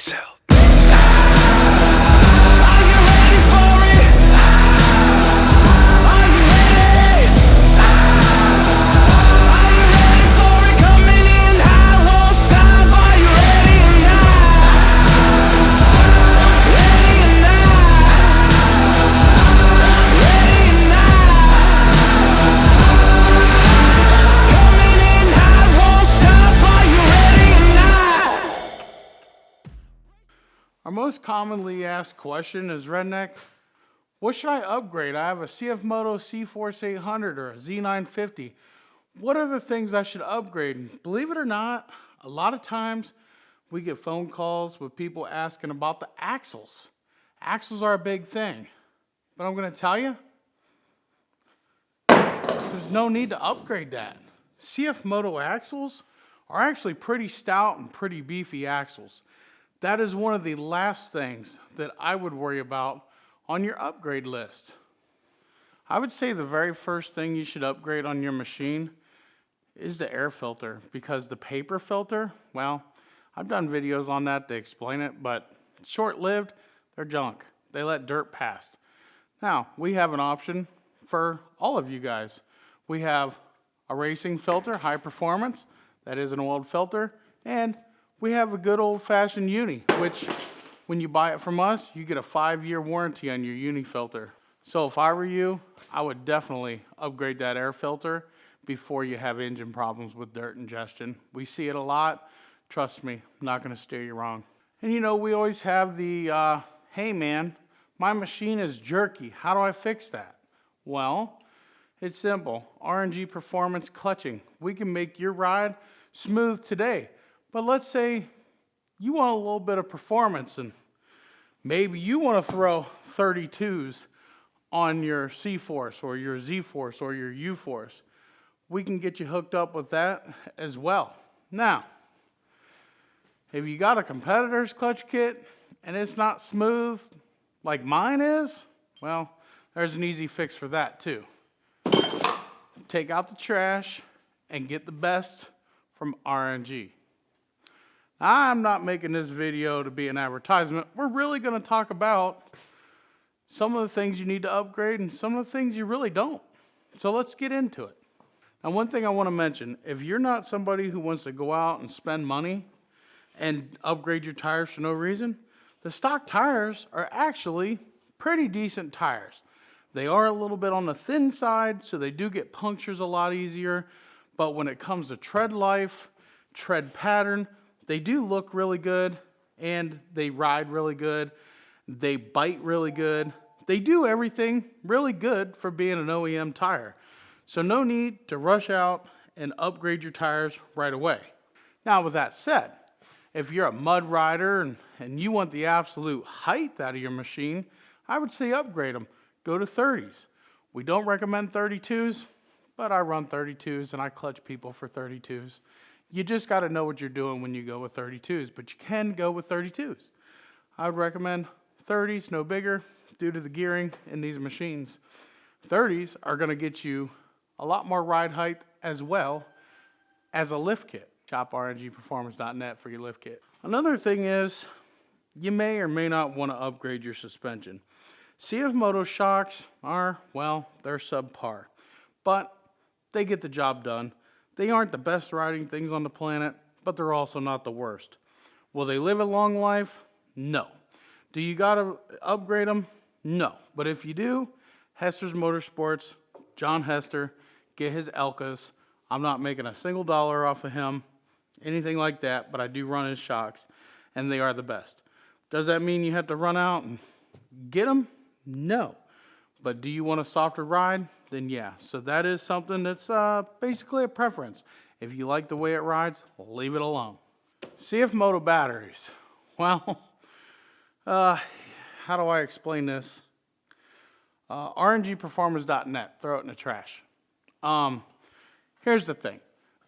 yourself. Our most commonly asked question is, Redneck, what should I upgrade? I have a CFMOTO C-Force 800 or a Z950. What are the things I should upgrade? Believe it or not, a lot of times we get phone calls with people asking about the axles. Axles are a big thing. But I'm going to tell you, there's no need to upgrade that. CFMOTO axles are actually pretty stout and pretty beefy axles. That is one of the last things that I would worry about on your upgrade list. I would say the very first thing you should upgrade on your machine is the air filter, because the paper filter, well, I've done videos on that to explain it, but short-lived, they're junk. They let dirt pass. Now, we have an option for all of you guys. We have a racing filter, high performance, that is an old filter, and we have a good old-fashioned uni, which when you buy it from us, you get a 5-year warranty on your uni filter. So if I were you, I would definitely upgrade that air filter before you have engine problems with dirt ingestion. We see it a lot. Trust me, I'm not going to steer you wrong. And you know, we always have the, hey man, my machine is jerky. How do I fix that? Well, it's simple. R.N.G performance clutching. We can make your ride smooth today. But let's say you want a little bit of performance and maybe you want to throw 32s on your C-Force or your Z-Force or your U-Force. We can get you hooked up with that as well. Now, if you got a competitor's clutch kit and it's not smooth like mine is, well, there's an easy fix for that too. Take out the trash and get the best from R.N.G. I'm not making this video to be an advertisement. We're really going to talk about some of the things you need to upgrade and some of the things you really don't. So let's get into it. Now, one thing I want to mention, if you're not somebody who wants to go out and spend money and upgrade your tires for no reason, the stock tires are actually pretty decent tires. They are a little bit on the thin side, so they do get punctures a lot easier. But when it comes to tread life, tread pattern, they do look really good, and they ride really good. They bite really good. They do everything really good for being an OEM tire. So no need to rush out and upgrade your tires right away. Now, with that said, if you're a mud rider and you want the absolute height out of your machine, I would say upgrade them. Go to 30s. We don't recommend 32s, but I run 32s and I clutch people for 32s. You just got to know what you're doing when you go with 32s, but you can go with 32s. I would recommend 30s, no bigger, due to the gearing in these machines. 30s are going to get you a lot more ride height as well as a lift kit. Shop rngperformance.net for your lift kit. Another thing is, you may or may not want to upgrade your suspension. CFMOTO shocks are, well, they're subpar, but they get the job done. They aren't the best riding things on the planet, but they're also not the worst. Will they live a long life? No. Do you got to upgrade them? No. But if you do, Hester's Motorsports, John Hester, get his Elkas. I'm not making a single dollar off of him, anything like that, but I do run his shocks, and they are the best. Does that mean you have to run out and get them? No. But do you want a softer ride? Then yeah. So that is something that's basically a preference. If you like the way it rides, leave it alone. CFMOTO batteries. Well, how do I explain this? R.N.G.performance.net. Throw it in the trash. Here's the thing.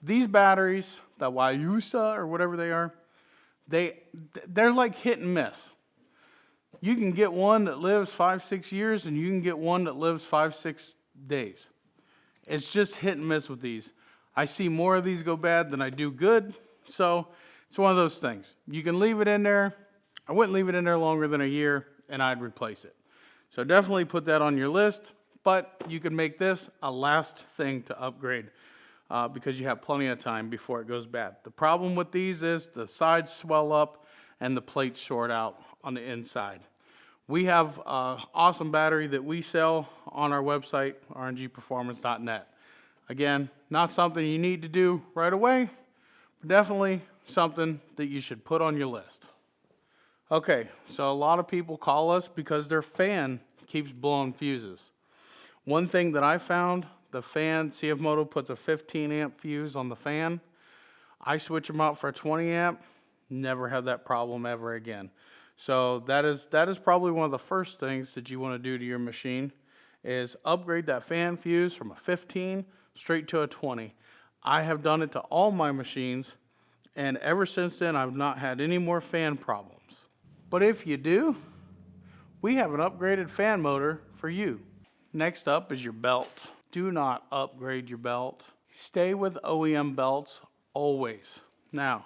These batteries, the Wyusa or whatever they are, they're like hit and miss. You can get one that lives 5-6 years, and you can get one that lives 5-6 days. It's just hit and miss with these. I see more of these go bad than I do good, so it's one of those things. You can leave it in there, I wouldn't leave it in there longer than a year, and I'd replace it. So definitely put that on your list, but you can make this a last thing to upgrade because you have plenty of time before it goes bad. The problem with these is the sides swell up and the plates short out on the inside. We have an awesome battery that we sell on our website, rngperformance.net. Again, not something you need to do right away, but definitely something that you should put on your list. Okay, so a lot of people call us because their fan keeps blowing fuses. One thing that I found, the fan, CFMOTO puts a 15 amp fuse on the fan. I switch them out for a 20 amp, never had that problem ever again. So that is probably one of the first things that you want to do to your machine is upgrade that fan fuse from a 15 straight to a 20. I have done it to all my machines, and ever since then I've not had any more fan problems. But if you do, we have an upgraded fan motor for you. Next up is your belt. Do not upgrade your belt. Stay with OEM belts always. Now,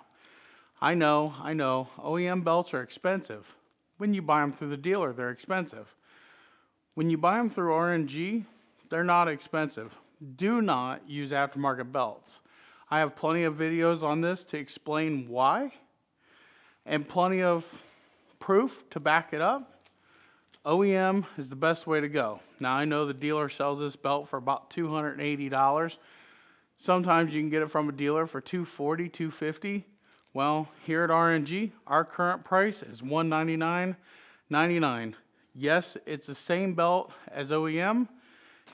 I know, OEM belts are expensive. When you buy them through the dealer, they're expensive. When you buy them through R.N.G, they're not expensive. Do not use aftermarket belts. I have plenty of videos on this to explain why, and plenty of proof to back it up. OEM is the best way to go. Now I know the dealer sells this belt for about $280. Sometimes you can get it from a dealer for $240, $250. Well, here at R.N.G, our current price is $199.99. Yes, it's the same belt as OEM.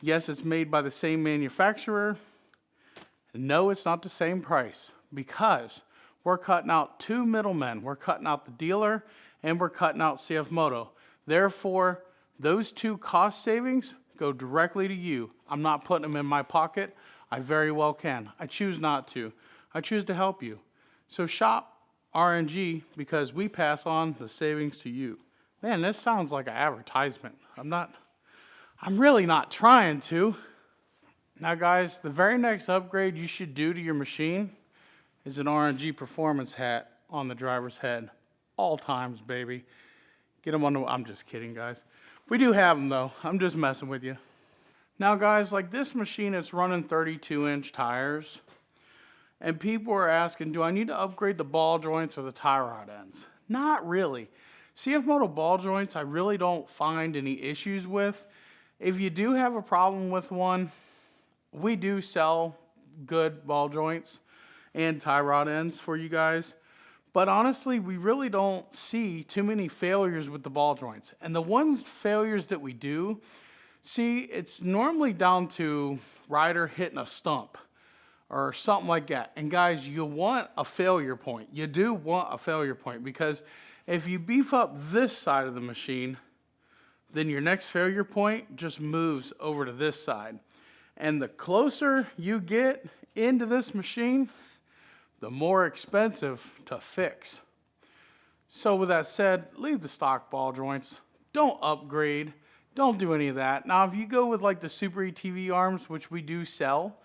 Yes, it's made by the same manufacturer. No, it's not the same price because we're cutting out two middlemen. We're cutting out the dealer and we're cutting out CFMOTO. Therefore, those two cost savings go directly to you. I'm not putting them in my pocket. I very well can. I choose not to. I choose to help you. So shop R.N.G because we pass on the savings to you. Man, this sounds like an advertisement. I'm really not trying to. Now guys, the very next upgrade you should do to your machine is an R.N.G performance hat on the driver's head. All times, baby. Get them on the, I'm just kidding, guys. We do have them though. I'm just messing with you. Now guys, like this machine, it's running 32-inch tires. And people are asking, do I need to upgrade the ball joints or the tie rod ends? Not really. CFMOTO ball joints, I really don't find any issues with. If you do have a problem with one, we do sell good ball joints and tie rod ends for you guys. But honestly, we really don't see too many failures with the ball joints. And the failures that we do see, it's normally down to rider hitting a stump or something like that. And guys, you want a failure point. You do want a failure point because if you beef up this side of the machine, then your next failure point just moves over to this side. And the closer you get into this machine, the more expensive to fix. So with that said, leave the stock ball joints. Don't upgrade. Don't do any of that. Now, if you go with like the Super ETV arms, which we do sell,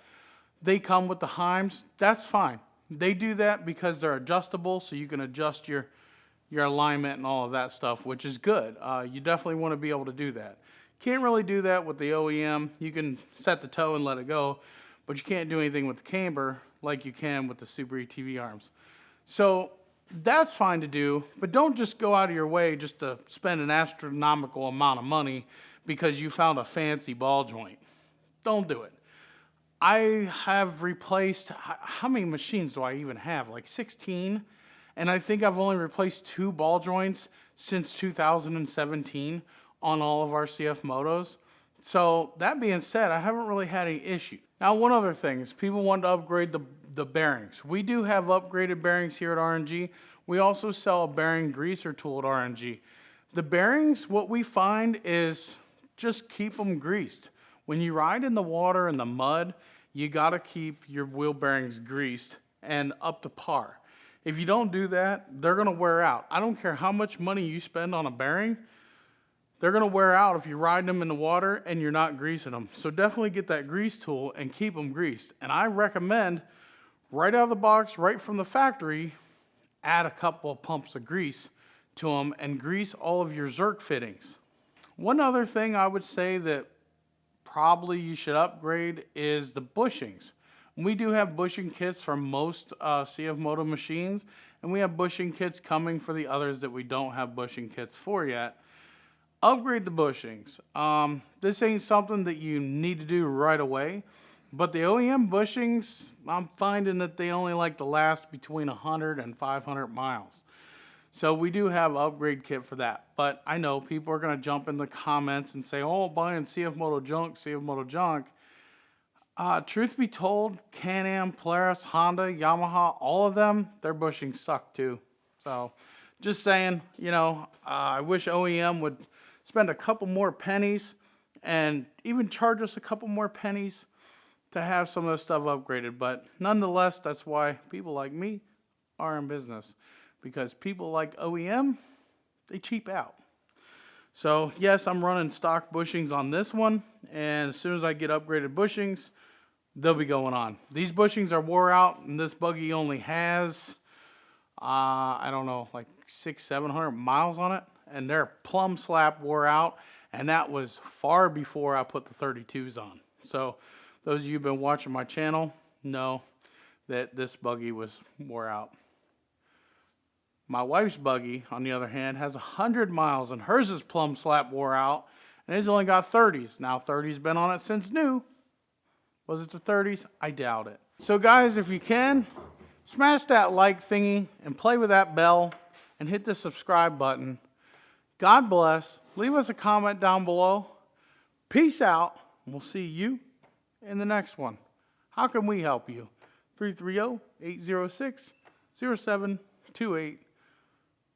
they come with the Heims. That's fine. They do that because they're adjustable, so you can adjust your alignment and all of that stuff, which is good. You definitely want to be able to do that. Can't really do that with the OEM. You can set the toe and let it go, but you can't do anything with the camber like you can with the Super ETV arms. So that's fine to do, but don't just go out of your way just to spend an astronomical amount of money because you found a fancy ball joint. Don't do it. I have replaced, how many machines do I even have? Like 16? And I think I've only replaced 2 ball joints since 2017 on all of our CFMOTOs. So that being said, I haven't really had any issue. Now, one other thing is people want to upgrade the bearings. We do have upgraded bearings here at R.N.G. We also sell a bearing greaser tool at R.N.G. The bearings, what we find is just keep them greased. When you ride in the water and the mud, you got to keep your wheel bearings greased and up to par. If you don't do that, they're going to wear out. I don't care how much money you spend on a bearing, they're going to wear out if you're riding them in the water and you're not greasing them. So definitely get that grease tool and keep them greased. And I recommend right out of the box, right from the factory, add a couple of pumps of grease to them and grease all of your Zerk fittings. One other thing I would say that probably you should upgrade is the bushings. We do have bushing kits for most CFMOTO machines, and we have bushing kits coming for the others that we don't have bushing kits for yet. Upgrade the bushings. This ain't something that you need to do right away, but the OEM bushings, I'm finding that they only like to last between 100 and 500 miles. So we do have an upgrade kit for that. But I know people are going to jump in the comments and say, oh, buying CFMOTO junk, CFMOTO junk. Truth be told, Can-Am, Polaris, Honda, Yamaha, all of them, their bushings suck too. So just saying, you know, I wish OEM would spend a couple more pennies and even charge us a couple more pennies to have some of this stuff upgraded. But nonetheless, that's why people like me are in business. Because people like OEM, they cheap out. So yes, I'm running stock bushings on this one. And as soon as I get upgraded bushings, they'll be going on. These bushings are wore out, and this buggy only has, I don't know, like 600-700 miles on it. And their plumb slap wore out. And that was far before I put the 32s on. So those of you who've been watching my channel know that this buggy was wore out. My wife's buggy, on the other hand, has 100 miles, and hers is plumb slap wore out, and it's only got 30s. Now, 30's been on it since new. Was it the 30s? I doubt it. So, guys, if you can, smash that like thingy and play with that bell and hit the subscribe button. God bless. Leave us a comment down below. Peace out, and we'll see you in the next one. How can we help you? 330-806-0728.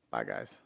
Bye, guys.